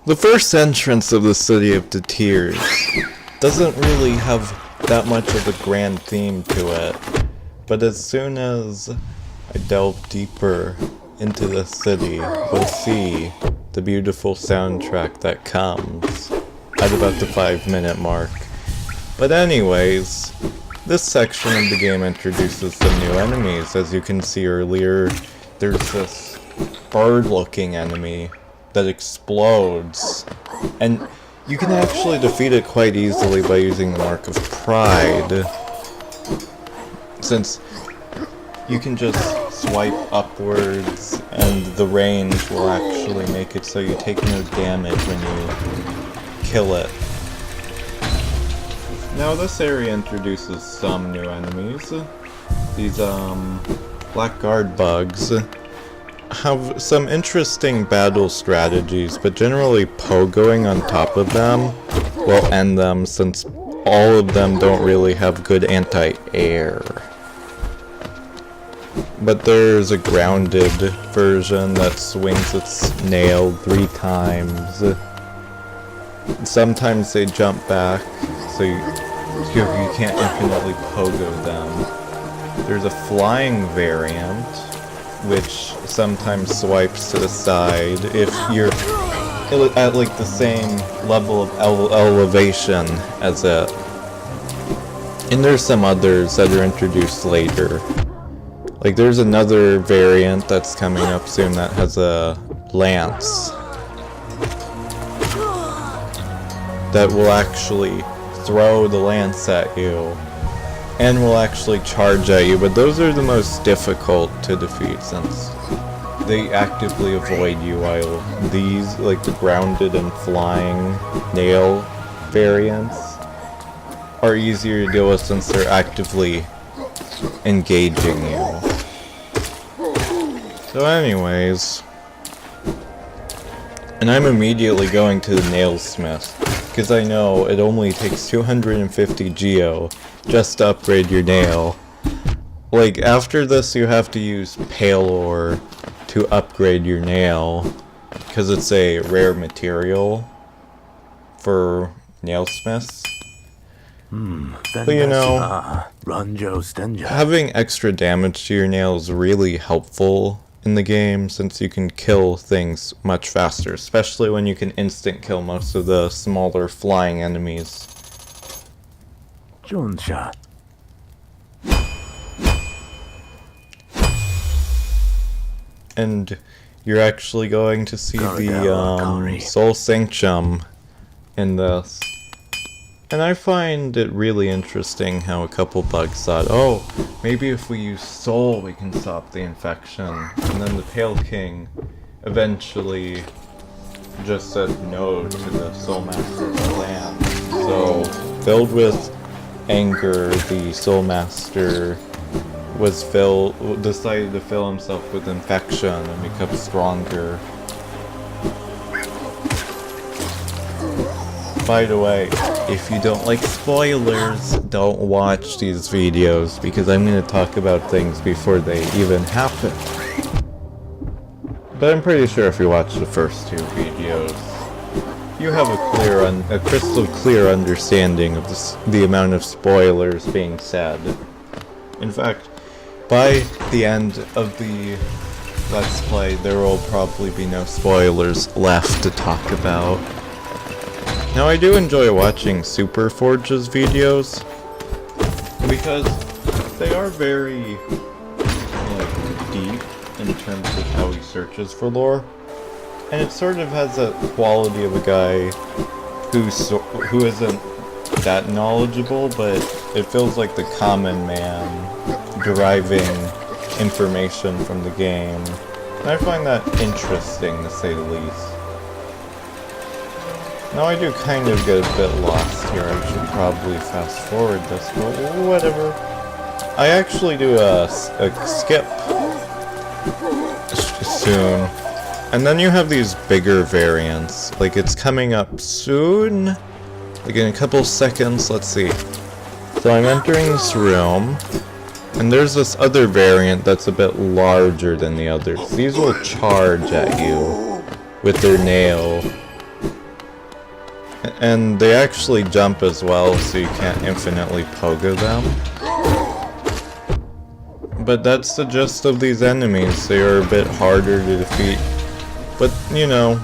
The first entrance of the City of the Tears doesn't really have that much of a grand theme to it, but as soon as I delve deeper into the city, we'll see the beautiful soundtrack that comes at about the 5-minute mark. But anyways, this section of the game introduces some new enemies. As you can see earlier, there's this bird-looking enemy that explodes, and you can actually defeat it quite easily by using the Mark of Pride, since you can just swipe upwards and the range will actually make it so you take no damage when you kill it. Now this area introduces some new enemies. These blackguard bugs have some interesting battle strategies, but generally pogoing on top of them will end them, since all of them don't really have good anti-air. But there's a grounded version that swings its nail 3 times. Sometimes they jump back, so you can't infinitely pogo them. There's a flying variant, which sometimes swipes to the side if you're at like the same level of elevation as it. And there's some others that are introduced later. Like there's another variant that's coming up soon that has a lance that will actually throw the lance at you and will actually charge at you, but those are the most difficult to defeat since they actively avoid you, while these, like the grounded and flying nail variants, are easier to deal with since they're actively engaging you. So anyways, and I'm immediately going to the nailsmith, because I know it only takes 250 geo just to upgrade your nail. Like, after this you have to use pale ore to upgrade your nail, because it's a rare material for nailsmiths. But you know, having extra damage to your nail is really helpful in the game, since you can kill things much faster, especially when you can instant kill most of the smaller flying enemies. And you're actually going to see the Soul Sanctum in this. And I find it really interesting how a couple bugs thought, oh, maybe if we use Soul we can stop the infection. And then the Pale King eventually just said no to the Soul Master's plan. So, filled with anger, the Soul Master decided to fill himself with infection and become stronger. By the way, if you don't like spoilers, don't watch these videos, because I'm going to talk about things before they even happen. But I'm pretty sure if you watch the first 2 videos, you have a crystal clear understanding of the amount of spoilers being said. In fact, by the end of the Let's Play, there will probably be no spoilers left to talk about. Now, I do enjoy watching Super Forge's videos, because they are very, deep in terms of how he searches for lore, and it sort of has that quality of a guy who isn't that knowledgeable, but it feels like the common man deriving information from the game, and I find that interesting, to say the least. Now I do kind of get a bit lost here. I should probably fast forward this, but whatever. I actually do a skip soon, and then you have these bigger variants. Like, it's coming up soon, like in a couple seconds. Let's see. So I'm entering this room, and there's this other variant that's a bit larger than the others. These will charge at you with their nail. And they actually jump as well, so you can't infinitely pogo them. But that's the gist of these enemies. They are a bit harder to defeat. But, you know.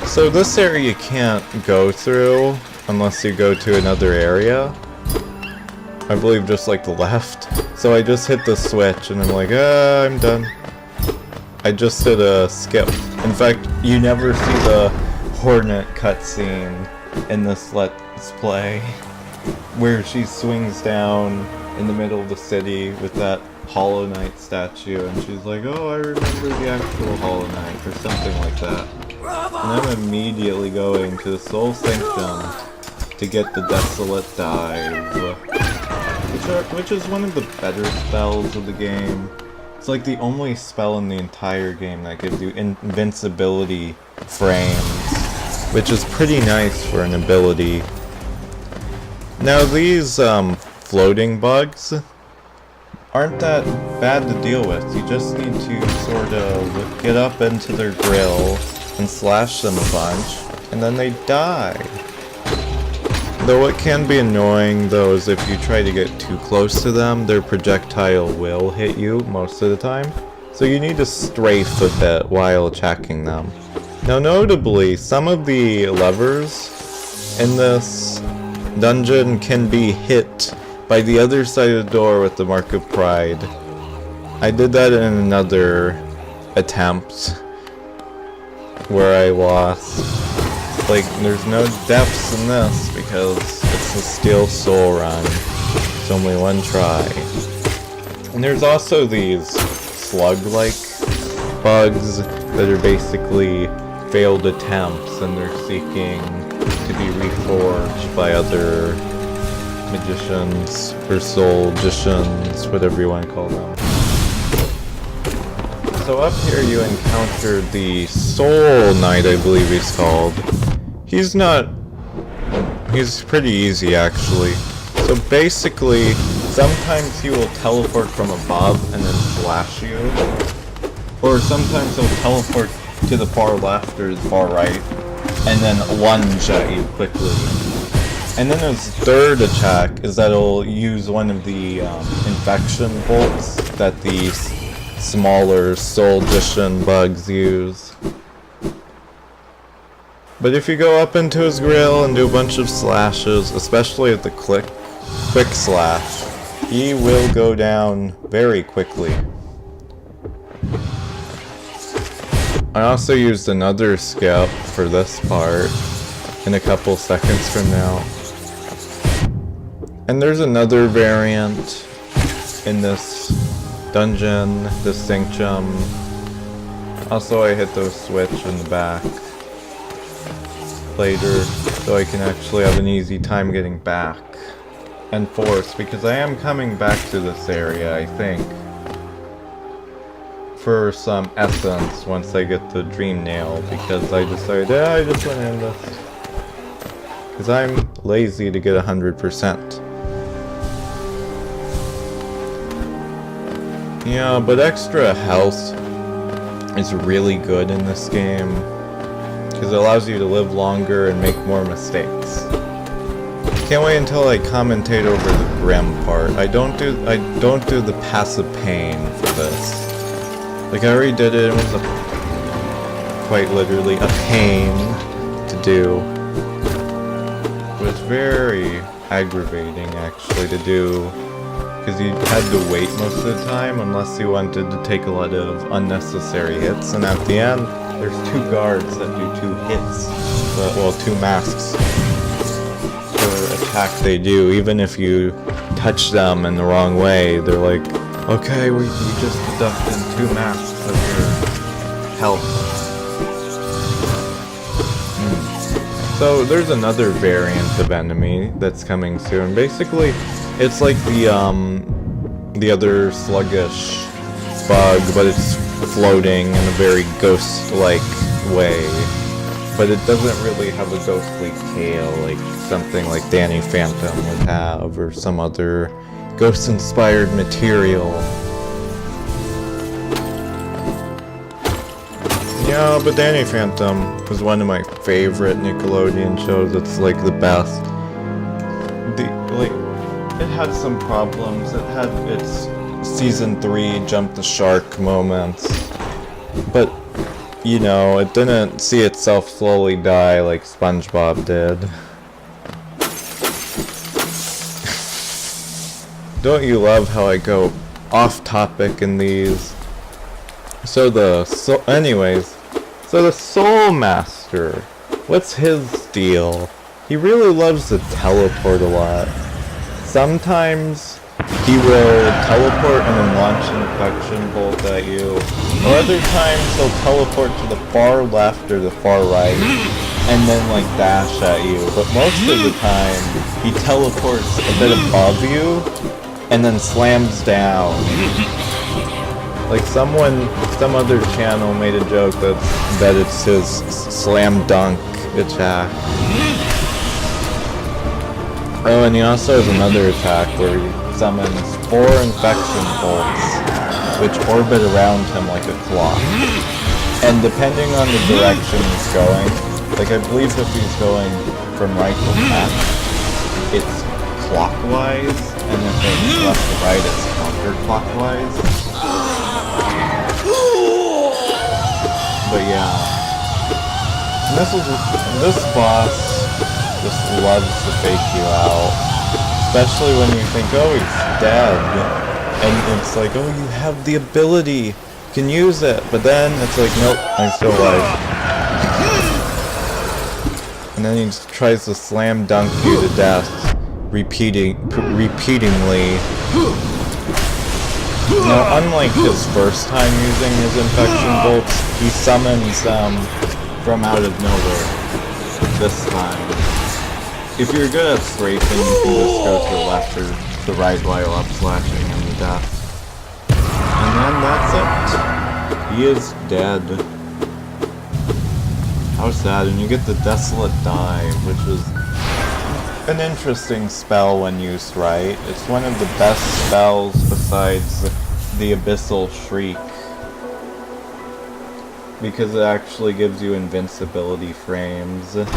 So this area you can't go through unless you go to another area. I believe just like the left. So I just hit the switch and I'm like, I'm done. I just did a skip. In fact, you never see the Hornet cutscene in this Let's Play, where she swings down in the middle of the city with that Hollow Knight statue, and she's like, oh, I remember the actual Hollow Knight, or something like that. And I'm immediately going to the Soul Sanctum to get the Desolate Dive, which is one of the better spells of the game. It's like the only spell in the entire game that gives you invincibility frames, which is pretty nice for an ability. Now these floating bugs aren't that bad to deal with. You just need to sort of get up into their grill and slash them a bunch, and then they die. Though what can be annoying though is if you try to get too close to them, their projectile will hit you most of the time. So you need to strafe a bit while attacking them. Now notably, some of the levers in this dungeon can be hit by the other side of the door with the Mark of Pride. I did that in another attempt where I lost. Like, there's no depths in this because it's a Steel Soul run. It's only one try. And there's also these slug-like bugs that are basically failed attempts, and they're seeking to be reforged by other magicians or soul-gicians, whatever you want to call them. So up here you encounter the Soul Knight, I believe he's called. He's pretty easy actually. So basically, sometimes he will teleport from above and then slash you. Or sometimes he'll teleport to the far left or the far right, and then lunge at you quickly. And then his third attack is that he'll use one of the infection bolts that the smaller soul-gician bugs use. But if you go up into his grill and do a bunch of slashes, especially at the quick slash, he will go down very quickly. I also used another skip for this part in a couple seconds from now. And there's another variant in this dungeon, this sanctum. Also, I hit the switch in the back later, so I can actually have an easy time getting back and forth, because I am coming back to this area, I think, for some essence once I get the dream nail, because I decided, I just want to end this. Because I'm lazy to get 100%. Yeah, but extra health is really good in this game, because it allows you to live longer and make more mistakes. Can't wait until I commentate over the grim part. I don't do the passive pain for this. Like, I already did it, it was quite literally a pain to do. But it's very aggravating, actually, to do, because you had to wait most of the time unless you wanted to take a lot of unnecessary hits, and at the end, there's two guards that do 2 hits. Well, 2 masks per attack they do. Even if you touch them in the wrong way, they're like, okay, we just deducted 2 masks of your health. So there's another variant of enemy that's coming soon. Basically, it's like the other sluggish bug, but it's floating in a very ghost-like way. But it doesn't really have a ghostly tail like something like Danny Phantom would have, or some other ghost-inspired material. Yeah, but Danny Phantom was one of my favorite Nickelodeon shows. It's like the best. It had some problems. It had its season 3 jump the shark moments, but you know, it didn't see itself slowly die like SpongeBob did. Don't you love how I go off topic in these? So the Soul Master, what's his deal? He really loves to teleport a lot. Sometimes he will teleport and then launch an infection bolt at you, or other times he'll teleport to the far left or the far right, and then like dash at you. But most of the time, he teleports a bit above you, and then slams down. Like some other channel made a joke that it's his slam dunk attack. Oh, and he also has another attack where he summons 4 infection bolts, which orbit around him like a clock. And depending on the direction he's going, like I believe if he's going from right to left, it's clockwise, and if it's left to right, it's counterclockwise. But yeah, and this boss just loves to fake you out, especially when you think, oh, he's dead, and it's like, oh, you have the ability, you can use it, but then it's like, nope, I'm still alive. And then he just tries to slam dunk you to death, repeatedly. Now, unlike his first time using his infection bolts, he summons them from out of nowhere this time. If you're good at strafing, you can just go to the left or the right while up slashing him to death. And then that's it. He is dead. How sad. And you get the Desolate Dive, which is an interesting spell when used right. It's one of the best spells besides the Abyssal Shriek, because it actually gives you invincibility frames. It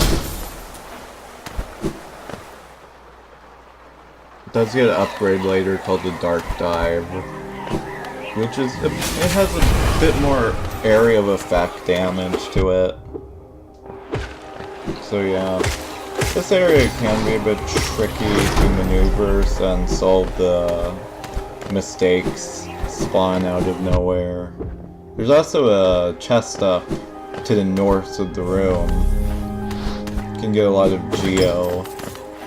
does get an upgrade later called the Dark Dive, which is, it has a bit more area of effect damage to it. So yeah, this area can be a bit tricky to maneuver and solve the mistakes spawn out of nowhere. There's also a chest up to the north of the room. You can get a lot of geo.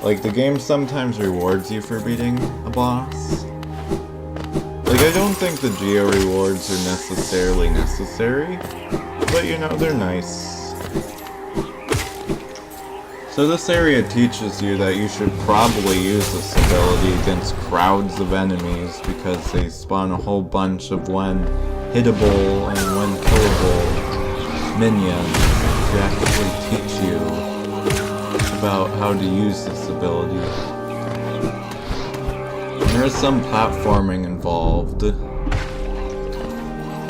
Like, the game sometimes rewards you for beating a boss. Like, I don't think the geo rewards are necessarily necessary, but you know, they're nice. So this area teaches you that you should probably use this ability against crowds of enemies, because they spawn a whole bunch of when hittable and when killable minions to actually teach you about how to use this ability. And there is some platforming involved.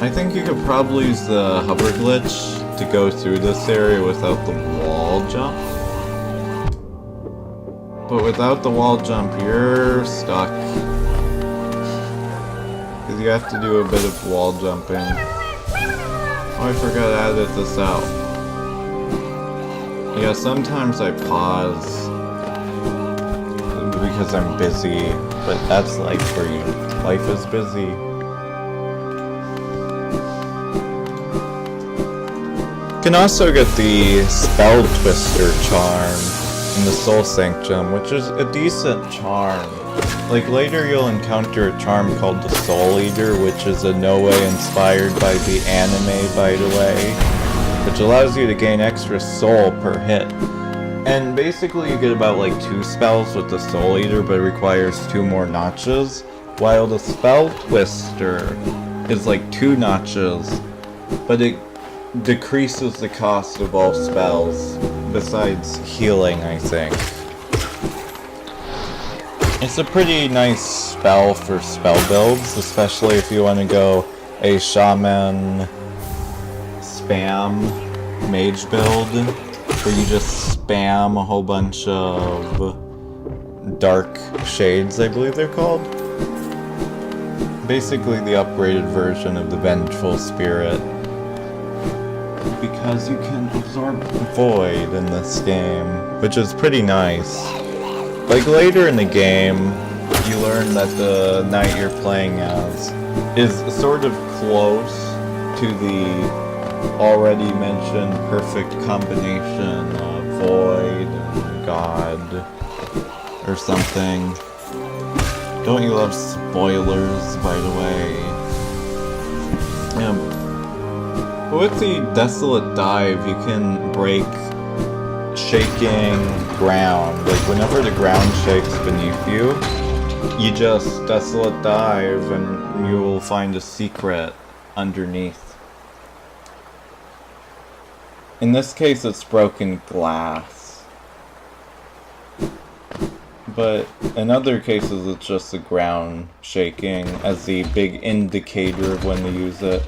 I think you could probably use the hover glitch to go through this area without the wall jump. But without the wall jump, you're stuck. Because you have to do a bit of wall jumping. Oh, I forgot to edit this out. Yeah, sometimes I pause because I'm busy, but that's life for you. Life is busy. You can also get the Spell Twister charm in the Soul Sanctum, which is a decent charm. Like, later you'll encounter a charm called the Soul Eater, which is in no way inspired by the anime, by the way, which allows you to gain extra soul per hit. And basically you get about like 2 spells with the Soul Eater, but it requires 2 more notches, while the Spell Twister is like 2 notches, but it decreases the cost of all spells, besides healing, I think. It's a pretty nice spell for spell builds, especially if you want to go a shaman spam mage build, where you just spam a whole bunch of dark shades, I believe they're called. Basically the upgraded version of the Vengeful Spirit. Because you can absorb void in this game, which is pretty nice. Like later in the game, you learn that the knight you're playing as is sort of close to the already mentioned perfect combination of void and god or something. Don't you love spoilers, by the way? Yeah. With the Desolate Dive, you can break shaking ground. Like, whenever the ground shakes beneath you, you just Desolate Dive and you will find a secret underneath. In this case, it's broken glass. But in other cases, it's just the ground shaking as the big indicator of when to use it.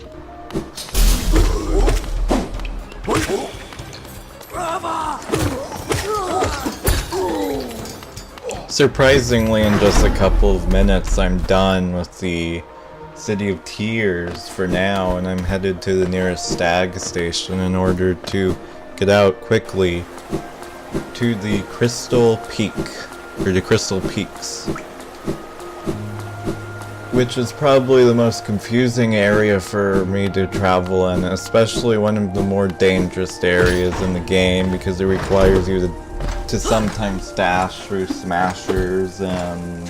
Surprisingly, in just a couple of minutes, I'm done with the City of Tears for now, and I'm headed to the nearest stag station in order to get out quickly to the Crystal Peak, or the Crystal Peaks, which is probably the most confusing area for me to travel in, especially one of the more dangerous areas in the game, because it requires you to sometimes dash through smashers and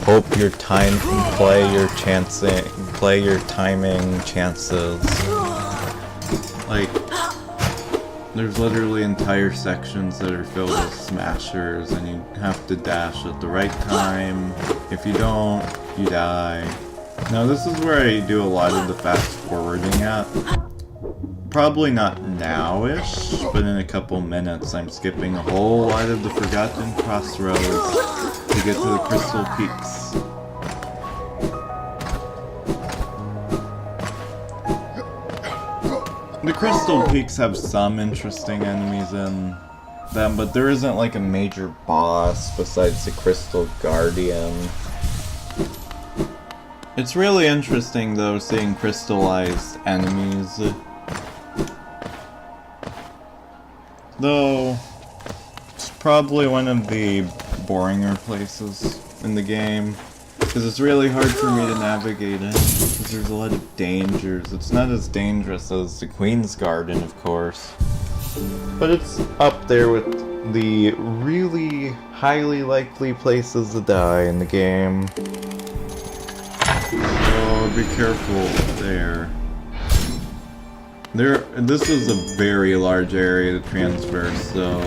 hope your play your timing chances. Like, there's literally entire sections that are filled with smashers, and you have to dash at the right time. If you don't, you die. Now this is where I do a lot of the fast forwarding at. Probably not now-ish, but in a couple minutes I'm skipping a whole lot of the Forgotten Crossroads to get to the Crystal Peaks. The Crystal Peaks have some interesting enemies in them, but there isn't like a major boss besides the Crystal Guardian. It's really interesting though seeing crystallized enemies. Though, it's probably one of the boringer places in the game, because it's really hard for me to navigate it, because there's a lot of dangers. It's not as dangerous as the Queen's Garden, of course, but it's up there with the really highly likely places to die in the game. So, be careful there. This is a very large area to transverse, so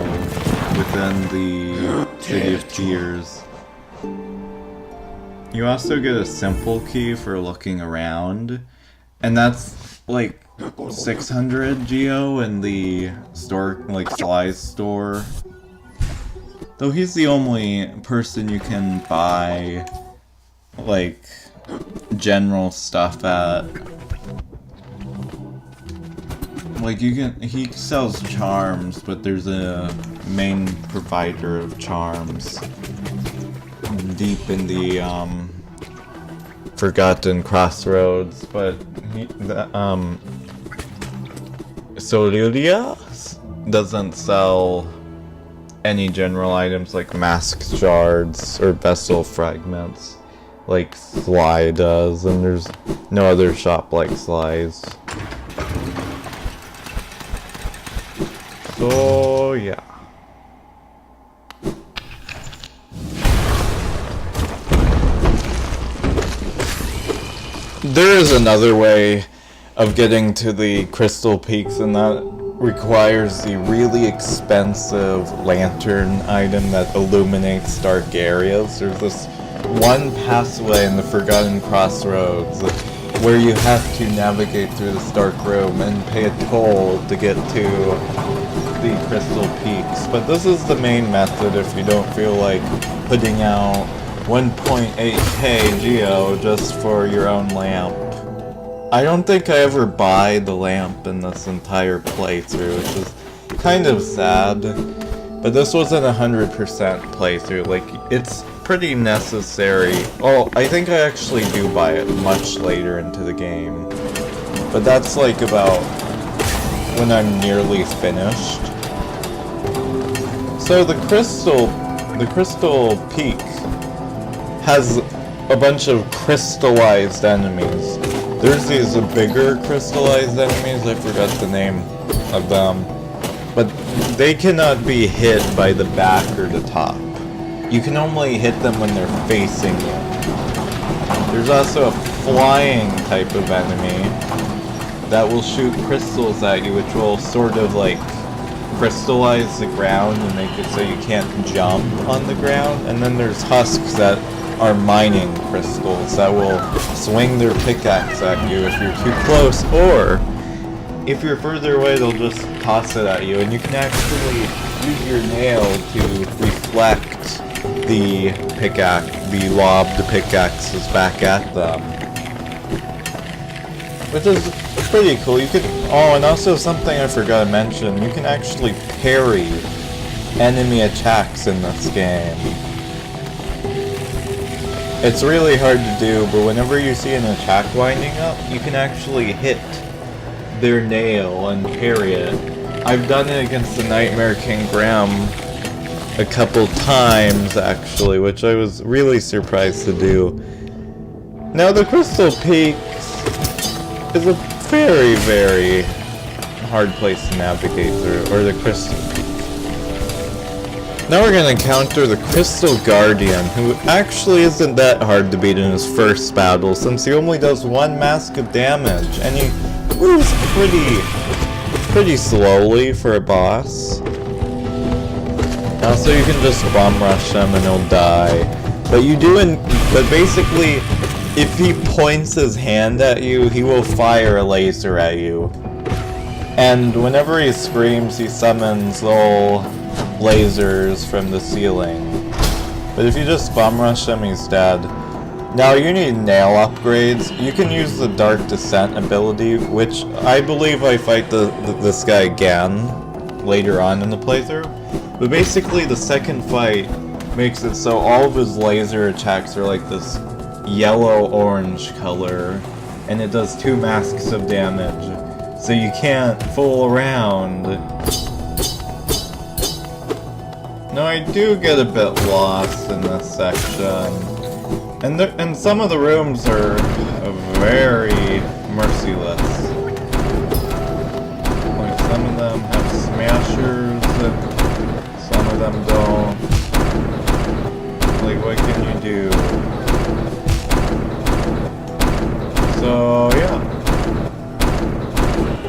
within the City of Tears. You also get a simple key for looking around, and that's like 600 geo in the store, like Sly's store. Though he's the only person you can buy like general stuff at. Like he sells charms, but there's a main provider of charms deep in the Forgotten Crossroads, but Solilia doesn't sell any general items like mask shards or vessel fragments like Sly does, and there's no other shop like Sly's. So, yeah. There is another way of getting to the Crystal Peaks, and that requires the really expensive lantern item that illuminates dark areas. There's this one passway in the Forgotten Crossroads where you have to navigate through this dark room and pay a toll to get to the Crystal Peaks. But this is the main method if you don't feel like putting out 1.8k geo just for your own lamp. I don't think I ever buy the lamp in this entire playthrough, which is kind of sad. But this wasn't 100% playthrough, like, it's pretty necessary. Oh, I think I actually do buy it much later into the game. But that's like about when I'm nearly finished. So the crystal peak has a bunch of crystallized enemies. There's these bigger crystallized enemies, I forgot the name of them. But they cannot be hit by the back or the top. You can only hit them when they're facing you. There's also a flying type of enemy that will shoot crystals at you, which will sort of like crystallize the ground and make it so you can't jump on the ground. And then there's husks that are mining crystals that will swing their pickaxe at you if you're too close, or if you're further away, they'll just toss it at you, and you can actually use your nail to reflect the lobbed pickaxes back at them. Which is pretty cool. You could, oh, and also something I forgot to mention, you can actually parry enemy attacks in this game. It's really hard to do, but whenever you see an attack winding up, you can actually hit their nail and parry it. I've done it against the Nightmare King Graham a couple times, actually, which I was really surprised to do. Now, the Crystal Peaks is a very, very hard place to navigate through, or the Crystal Peaks. Now we're gonna encounter the Crystal Guardian, who actually isn't that hard to beat in his first battle, since he only does 1 mask of damage, and he moves pretty slowly for a boss. Also, you can just bomb rush him and he'll die. But basically, if he points his hand at you, he will fire a laser at you. And whenever he screams, he summons little lasers from the ceiling. But if you just bomb rush him, he's dead. Now you need nail upgrades. You can use the Dark Descent ability, which I believe I fight this guy again later on in the playthrough. But basically the second fight makes it so all of his laser attacks are like this yellow-orange color, and it does 2 masks of damage. So you can't fool around. Now I do get a bit lost in this section. And some of the rooms are very merciless. Like, some of them have smashers, some of them don't. Like, what can you do? So, yeah.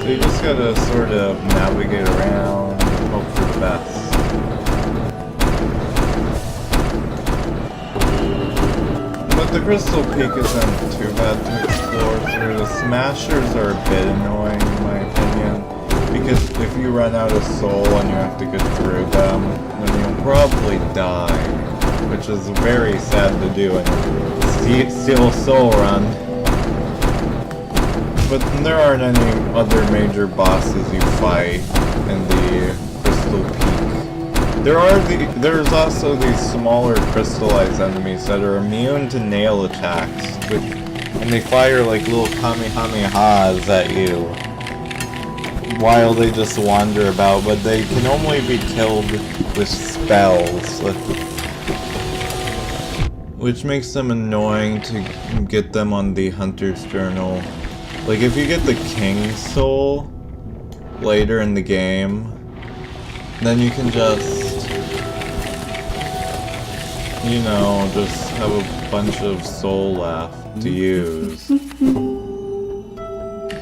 So you just gotta sort of navigate around and hope for the best. But the Crystal Peak isn't too bad to explore through. The smashers are a bit annoying in my opinion, because if you run out of soul and you have to get through them, then you'll probably die, which is very sad to do in Steel Soul Run. But there aren't any other major bosses you fight in the Crystal Peak. There's also these smaller crystallized enemies that are immune to nail attacks, and they fire like little kamehamehas at you while they just wander about, but they can only be killed with spells, which makes them annoying to get them on the Hunter's Journal. Like, if you get the King's Soul later in the game, then you can just, you know, just have a bunch of soul left to use.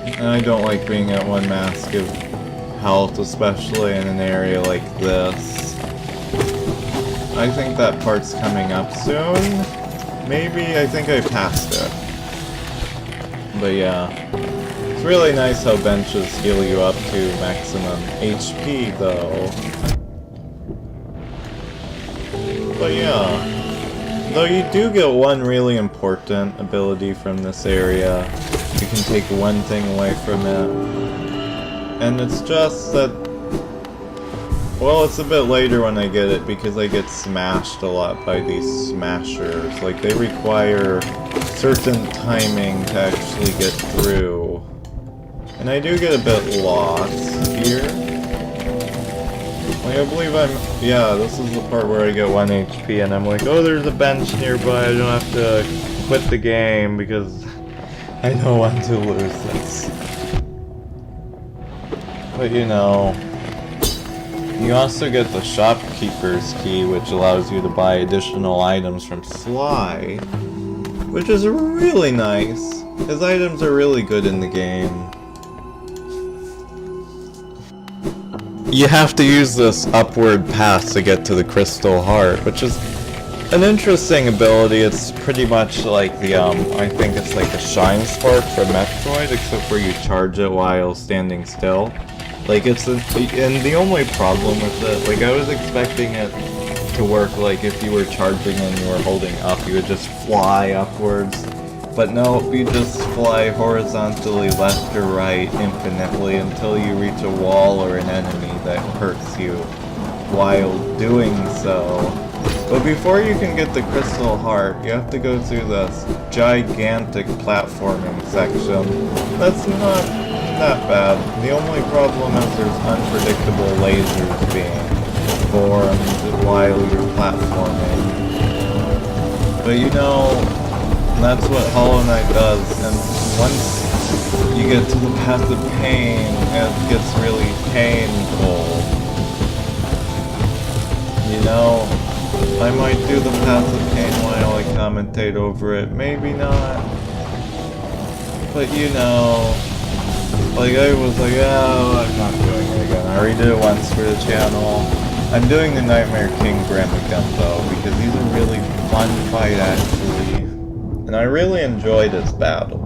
And I don't like being at 1 mask of health, especially in an area like this. I think that part's coming up soon. Maybe, I think I passed it. But yeah. It's really nice how benches heal you up to maximum HP, though. But yeah. Though you do get one really important ability from this area, you can take one thing away from it. And it's just that, well, it's a bit later when I get it because I get smashed a lot by these smashers. Like, they require certain timing to actually get through. And I do get a bit lost here. Like, I believe yeah, this is the part where I get 1 HP and I'm like, oh, there's a bench nearby, I don't have to quit the game because I don't want to lose this. But you know, you also get the shopkeeper's key, which allows you to buy additional items from Sly, which is really nice. His items are really good in the game. You have to use this upward path to get to the Crystal Heart, which is an interesting ability. It's pretty much like the, I think it's like the Shine Spark from Metroid, except where you charge it while standing still. Like, and the only problem with it, like, I was expecting it to work like if you were charging and you were holding up, you would just fly upwards. But no, you just fly horizontally left or right infinitely until you reach a wall or an enemy that hurts you while doing so. But before you can get the Crystal Heart, you have to go through this gigantic platforming section. That's not that bad. The only problem is there's unpredictable lasers being formed while you're platforming. But you know, that's what Hollow Knight does, and once you get to the path of pain, it gets really painful. You know, I might do the path of pain while I commentate over it, maybe not. But you know, like I was like, oh, I'm not doing it again. I already did it once for the channel. I'm doing the Nightmare King Grim again though, because he's a really fun fight actually. And I really enjoyed his battle.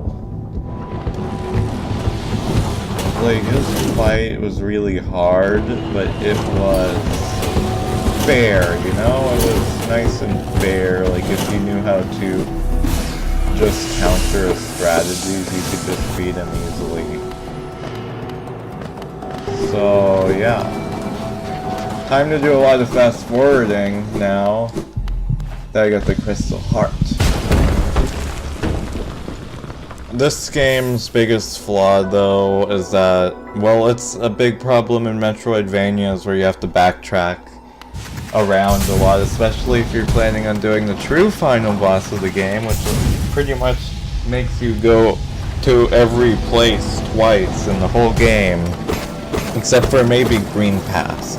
Like, his fight was really hard, but it was fair, you know? It was nice and fair. Like, if you knew how to just counter his strategies, you could just beat him easily. So, yeah. Time to do a lot of fast forwarding now that I got the Crystal Heart. This game's biggest flaw, though, is that, well, it's a big problem in Metroidvanias where you have to backtrack around a lot, especially if you're planning on doing the true final boss of the game, which pretty much makes you go to every place twice in the whole game, except for maybe Green Pass.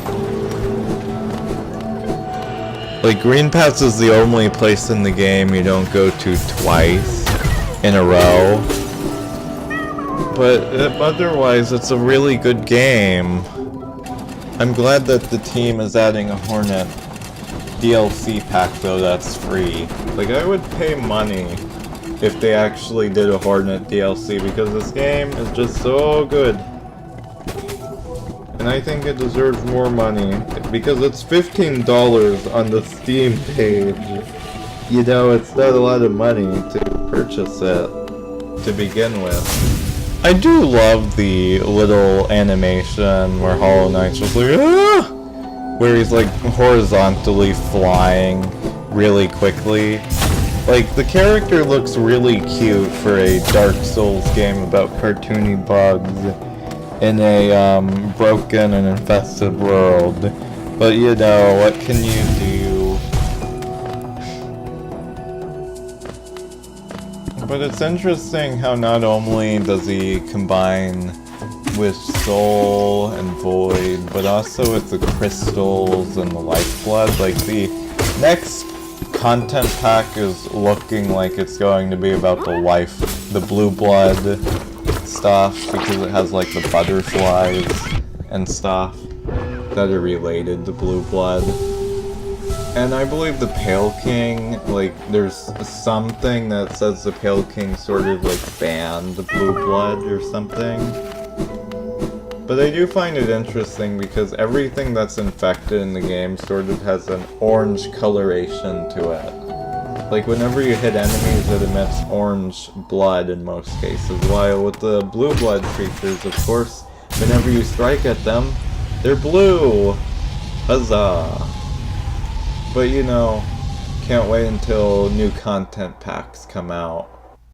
Like, Green Pass is the only place in the game you don't go to twice in a row, but otherwise it's a really good game. I'm glad that the team is adding a Hornet DLC pack though that's free. Like, I would pay money if they actually did a Hornet DLC because this game is just so good. And I think it deserves more money because it's $15 on the Steam page. You know, it's not a lot of money to purchase it to begin with. I do love the little animation where Hollow Knight's just like, ah! Where he's like horizontally flying really quickly. Like, the character looks really cute for a Dark Souls game about cartoony bugs in a broken and infested world. But you know, what can you do? But it's interesting how not only does he combine with Soul and Void, but also with the crystals and the lifeblood. Like, the next content pack is looking like it's going to be about the blue blood stuff, because it has like the butterflies and stuff that are related to blue blood. And I believe the Pale King, like, there's something that says the Pale King sort of, like, banned blue blood or something. But I do find it interesting because everything that's infected in the game sort of has an orange coloration to it. Like, whenever you hit enemies, it emits orange blood in most cases. While with the blue blood creatures, of course, whenever you strike at them, they're blue! Huzzah! But you know, can't wait until new content packs come out.